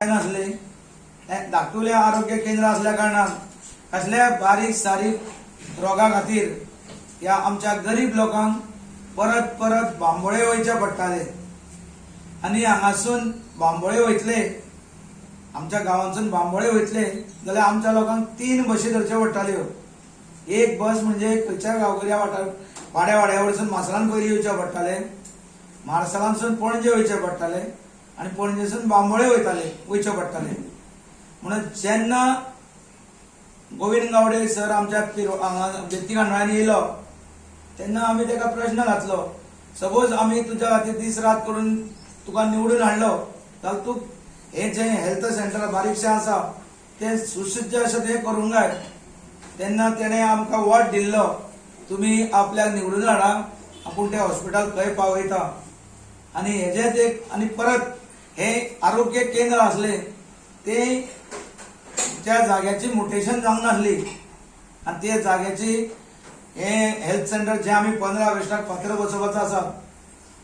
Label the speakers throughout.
Speaker 1: नसले धाकटुले आरोग्य केंद्र असल्या कारणान कसल्या बारीक सारीक रोगा खातीर या आमच्या गरीब लोकांक परत परत बांबोळे वयचे पडटाले आणि हांगासून बांबोळे वयतले आमच्या गांवांसून बांबोळे वयतले जाल्यार आमच्या लोकांक 3 बसी धरच्यो पडटाल्यो। एक बस म्हणजे खंयच्या गांवगिऱ्या वाड्या वयरसून मार्सेलान पयलीं येवचे पडटाले, मार्सेलांसून पणजे वयचे पडटाले आणि पणजेसून बांबोळे वयचे पडटाले। म्हणून जेन्ना गोविंद गावडे सर आमच्या बेत्ती कांदोळ्यांनी येयलो तेन्ना आमी ताका प्रश्न घातलो, सपोज आमी तुज्या खातीर दीस रात करून तुका निवडून हाडलो जाल्यार तूं हे जे हेल्थ सेंटर बारीकशें आसा ते सुसज्ज अशें ते करूंक जाय। तेन्ना तेणें आमकां वॉट दिल्लो, तुमी आपल्याक निवडून हाडा, आपूण तें हॉस्पिटल खंय पावयता। आणि हेजेच एक आणि परत हे आरोग्य केंद्र असले ते त्या जाग्याची म्युटेशन जावंक नासली आणि त्या जाग्याची हे हेल्थ सेंटर जे आमी 15 ऑगस्टाक फातर बसोवपाचो आसा,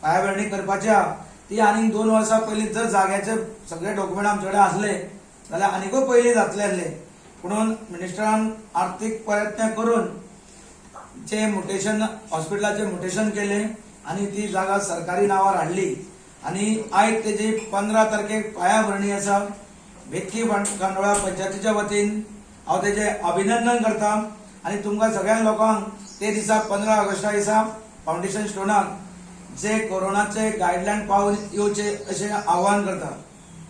Speaker 1: पायाभरणी करपाची आहा ती आनीक 2 वर्सां पयलीं जर जाग्याचे सगळे डॉक्युमेंट आमचे कडेन आसले जाल्यार आनीकूय पयलीं जातले आसले। म्हणून मिनिस्टरान आर्थीक प्रयत्न करून जे म्युटेशन हॉस्पिटलाचे म्युटेशन केले आणि ती जागा सरकारी नावार हाडली आणि आयज तेजी 15 तारखेक पायाभरणी आसा। बेतकी कांदोळा पंचायतीच्या वतीन हांव तेजे अभिनंदन करता आणि तुमकां सगळ्या लोकांक ते दिसा 15 ऑगस्टा दिसा फाउंडेशन स्टोनाक जे कोरोनाचे गायडलायन पावन येवचे अशें आवाहन करता।